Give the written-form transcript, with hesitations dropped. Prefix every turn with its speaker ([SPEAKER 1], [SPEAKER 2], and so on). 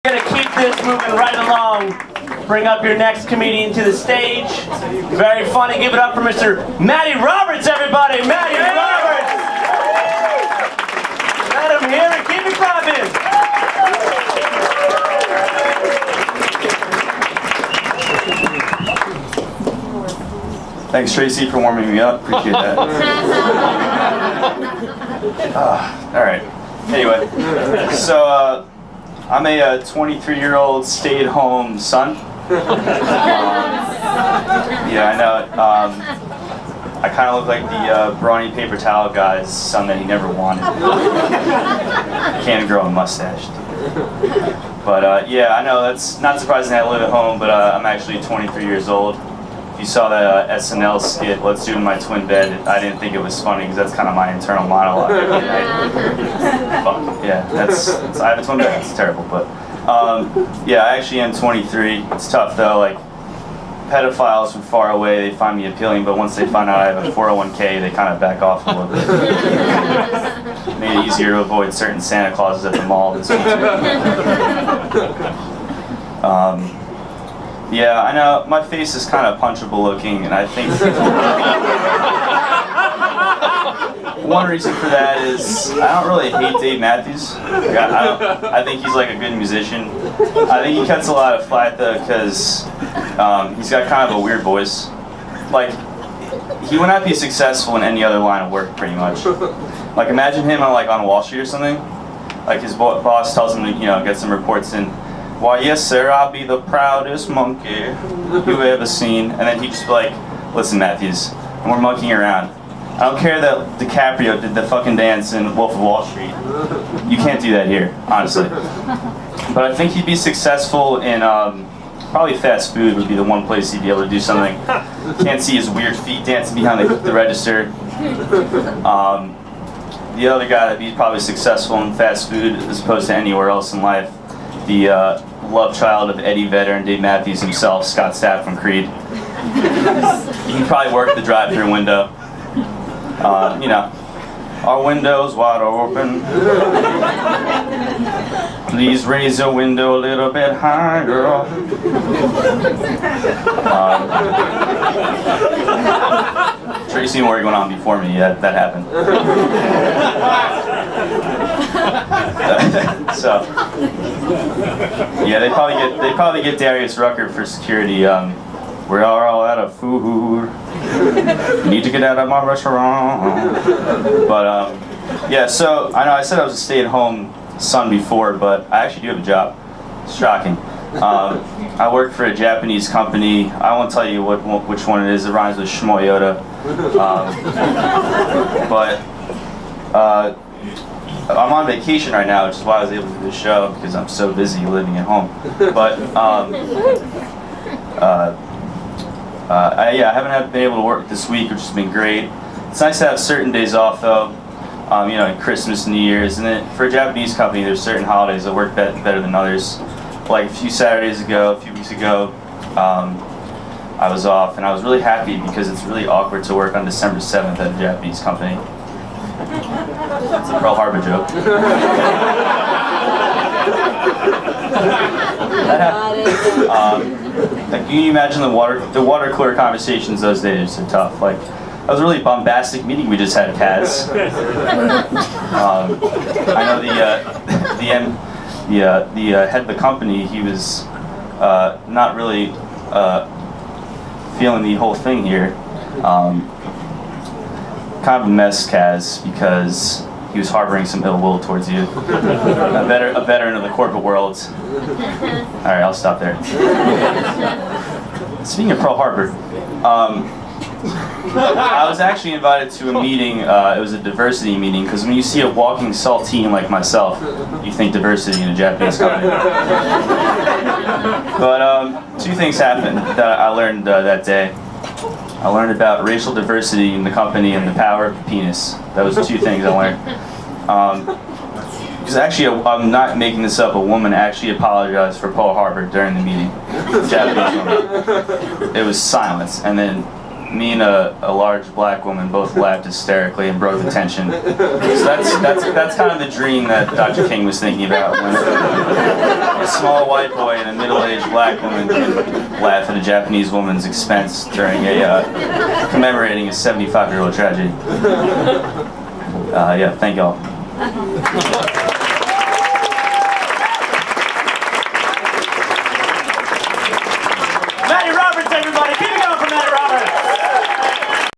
[SPEAKER 1] We're gonna keep this moving right along. Bring up your next comedian to the stage. Very funny. Give it up for Mr. Matty Roberts, everybody. Matty Roberts. Let him hear it. Keep it clapping.
[SPEAKER 2] Thanks, Tracy, for warming me up. Appreciate that. All right. Anyway, so I'm a 23-year-old stay-at-home son. Yeah, I know. I kind of look like the brawny paper towel guy's son that he never wanted. Can't grow a mustache. But yeah, I know that's not surprising. I live at home, but I'm actually 23 years old. If you saw that SNL skit, Let's Do It in My Twin Bed, I didn't think it was funny because that's kind of my internal monologue. Fuck, yeah, I have a twin bed, it's terrible, but yeah, I actually am 23. It's tough though, like pedophiles from far away, they find me appealing, but once they find out I have a 401k, they kind of back off a little bit. Made it easier to avoid certain Santa Clauses at the mall this week. Yeah, I know, my face is kind of punchable looking, and I think one reason for that is I don't really hate Dave Matthews. Like, I think he's like a good musician. I think he cuts a lot of flack though because he's got kind of a weird voice. Like, he would not be successful in any other line of work pretty much. Like, imagine him on Wall Street or something. Like, his boss tells him to, get some reports in. Why, yes, sir, I'll be the proudest monkey you've ever seen. And then he'd just be like, listen, Matthews, and we're monkeying around. I don't care that DiCaprio did the fucking dance in Wolf of Wall Street. You can't do that here, honestly. But I think he'd be successful in, probably fast food would be the one place he'd be able to do something. Can't see his weird feet dancing behind the register. The other guy that'd be probably successful in fast food as opposed to anywhere else in life, the love child of Eddie Vedder and Dave Matthews himself, Scott Stapp from Creed. He'd probably work the drive-thru window. Our window's wide open. Please raise your window a little bit higher. Tracy Morgan went on before me. Yeah, that happened. So, yeah, they probably get Darius Rucker for security. We are all out of food. Need to get out of my restaurant. But yeah, so I know I said I was a stay-at-home son before, but I actually do have a job. It's shocking. I work for a Japanese company. I won't tell you which one it is. It rhymes with Shmoyota. But I'm on vacation right now, which is why I was able to do this show, because I'm so busy living at home. But yeah, I haven't been able to work this week, which has been great. It's nice to have certain days off though, Christmas, New Year's, and then for a Japanese company, there's certain holidays that work better than others. Like a few weeks ago, I was off, and I was really happy because it's really awkward to work on December 7th at a Japanese company. It's a Pearl Harbor joke. That happened. Like, can you imagine the water cooler conversations those days are tough. Like, that was a really bombastic meeting we just had, Kaz. I know the head of the company, he was not really feeling the whole thing here. Kind of a mess, Kaz, because he was harboring some ill will towards you. A veteran of the corporate world. All right, I'll stop there. Speaking of Pearl Harbor, I was actually invited to a meeting. It was a diversity meeting, because when you see a walking saltine like myself, you think diversity in a Japanese company. But two things happened that I learned that day. I learned about racial diversity in the company and the power of the penis. That was the two things I learned. Because actually, I'm not making this up, a woman actually apologized for Pearl Harbor during the meeting. Japanese woman. It was silence, and then me and a large black woman both laughed hysterically and broke the tension. So that's kind of the dream that Dr. King was thinking about, when a small white boy and a middle-aged black woman can laugh at a Japanese woman's expense during a commemorating a 75-year-old tragedy. Yeah, thank y'all.